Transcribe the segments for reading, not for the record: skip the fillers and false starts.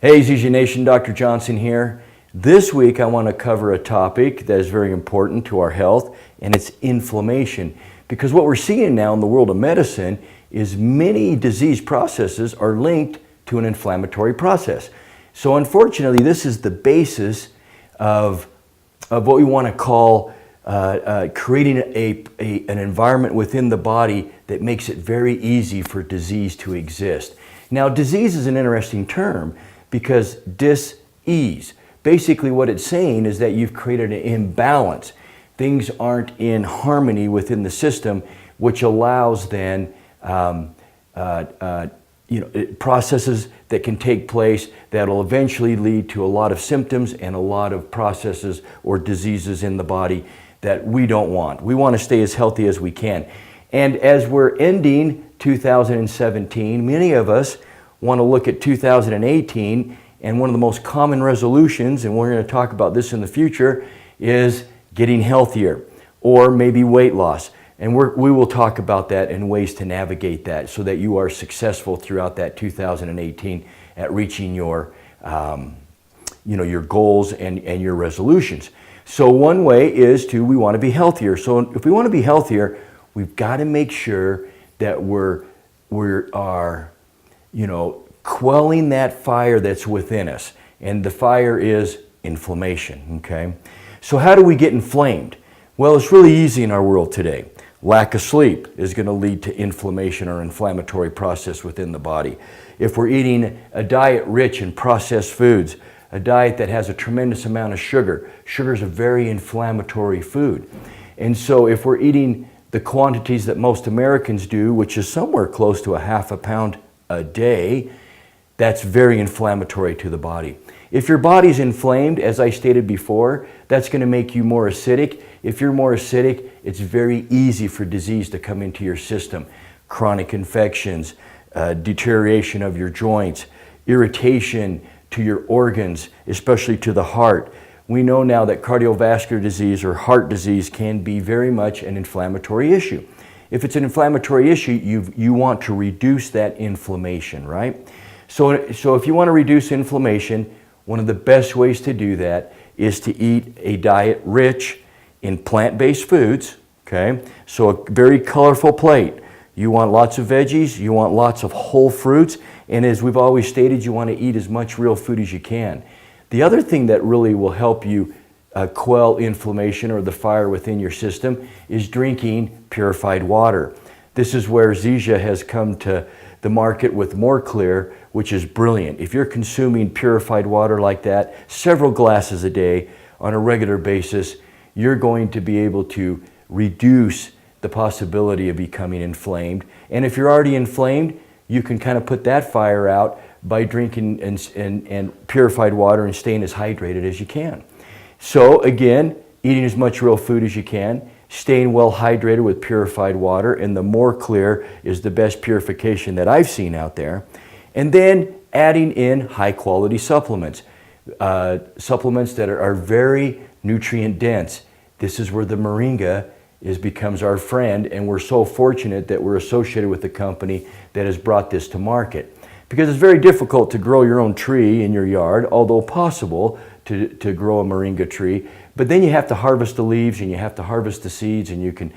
Hey Zija Nation, Dr. Johnson here. This week I want to cover a topic that is very important to our health, and it's inflammation. Because what we're seeing now in the world of medicine is many disease processes are linked to an inflammatory process. So unfortunately, this is the basis of what we want to call creating an environment within the body that makes it very easy for disease to exist. Now, disease is an interesting term because dis-ease, basically what it's saying is that you've created an imbalance. Things aren't in harmony within the system, which allows then processes that can take place that will eventually lead to a lot of symptoms and a lot of processes or diseases in the body that we don't want. We want to stay as healthy as we can. And as we're ending 2017, many of us want to look at 2018, and one of the most common resolutions, and we're going to talk about this in the future, is getting healthier or maybe weight loss. And we will talk about that and ways to navigate that so that you are successful throughout that 2018 at reaching your goals and your resolutions. So one way is we want to be healthier. So if we want to be healthier, we've got to make sure that we are quelling that fire that's within us. And the fire is inflammation, okay? So how do we get inflamed? Well, it's really easy in our world today. Lack of sleep is going to lead to inflammation or inflammatory process within the body. If we're eating a diet rich in processed foods, a diet that has a tremendous amount of sugar, sugar is a very inflammatory food. And so if we're eating the quantities that most Americans do, which is somewhere close to a half a pound a day, that's very inflammatory to the body. If your body's inflamed, as I stated before, that's going to make you more acidic. If you're more acidic, it's very easy for disease to come into your system. Chronic infections, deterioration of your joints, irritation to your organs, especially to the heart. We know now that cardiovascular disease or heart disease can be very much an inflammatory issue. If it's an inflammatory issue, you want to reduce that inflammation, right? So if you want to reduce inflammation, one of the best ways to do that is to eat a diet rich in plant-based foods, okay? So a very colorful plate. You want lots of veggies, you want lots of whole fruits, and as we've always stated, you want to eat as much real food as you can. The other thing that really will help you quell inflammation or the fire within your system is drinking purified water. This is where Zija has come to the market with More Clear, which is brilliant. If you're consuming purified water like that, several glasses a day on a regular basis, you're going to be able to reduce the possibility of becoming inflamed. And if you're already inflamed, you can kind of put that fire out by drinking and purified water and staying as hydrated as you can. So again, eating as much real food as you can, staying well hydrated with purified water, and the More Clear is the best purification that I've seen out there. And then adding in high quality supplements, supplements that are very nutrient dense. This is where the moringa becomes our friend, and we're so fortunate that we're associated with the company that has brought this to market. Because it's very difficult to grow your own tree in your yard, although possible to grow a moringa tree. But then you have to harvest the leaves and you have to harvest the seeds, and you can,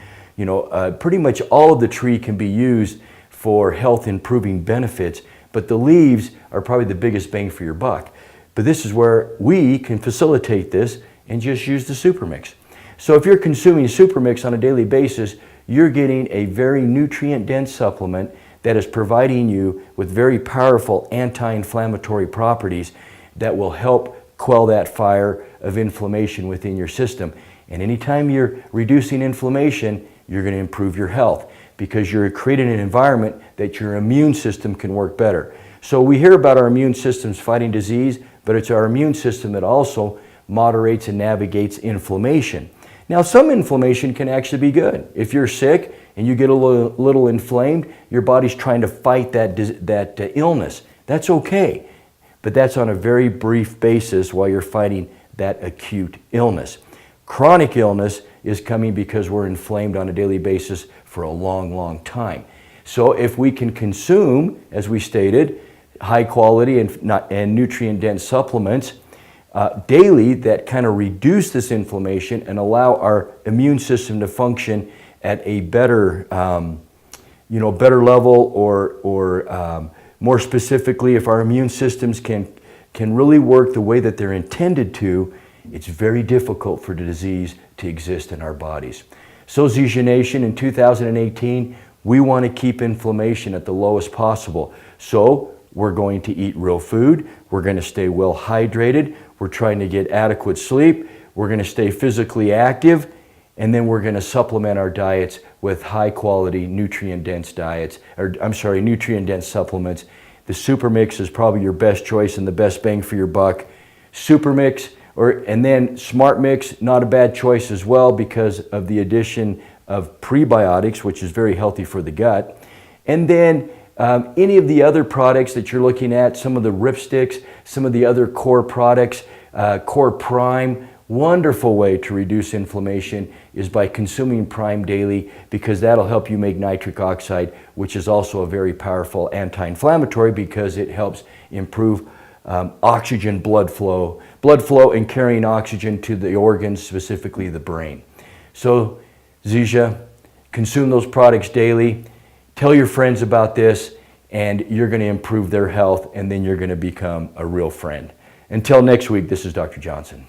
pretty much all of the tree can be used for health improving benefits, but the leaves are probably the biggest bang for your buck. But this is where we can facilitate this and just use the super mix. So if you're consuming super mix on a daily basis, you're getting a very nutrient dense supplement that is providing you with very powerful anti-inflammatory properties that will help quell that fire of inflammation within your system. And anytime you're reducing inflammation, you're going to improve your health because you're creating an environment that your immune system can work better. So we hear about our immune systems fighting disease, but it's our immune system that also moderates and navigates inflammation. Now, some inflammation can actually be good. If you're sick and you get a little inflamed, your body's trying to fight that illness. That's okay, but that's on a very brief basis while you're fighting that acute illness. Chronic illness is coming because we're inflamed on a daily basis for a long, long time. So if we can consume, as we stated, high quality and nutrient-dense supplements daily that kind of reduce this inflammation and allow our immune system to function at a better, better level, or more specifically, if our immune systems can really work the way that they're intended to, it's very difficult for the disease to exist in our bodies. So Zija Nation, in 2018, we want to keep inflammation at the lowest possible. So we're going to eat real food, we're going to stay well hydrated, we're trying to get adequate sleep, we're going to stay physically active, and then we're going to supplement our diets with high quality nutrient-dense nutrient-dense supplements. The Super Mix is probably your best choice and the best bang for your buck. Super Mix, and then Smart Mix, not a bad choice as well because of the addition of prebiotics, which is very healthy for the gut. And then any of the other products that you're looking at, some of the Ripsticks, some of the other core products, Core Prime, wonderful way to reduce inflammation is by consuming Prime daily, because that'll help you make nitric oxide, which is also a very powerful anti-inflammatory because it helps improve oxygen blood flow and carrying oxygen to the organs, specifically the brain. So Zija, consume those products daily. Tell your friends about this, and you're going to improve their health, and then you're going to become a real friend. Until next week, this is Dr. Johnson.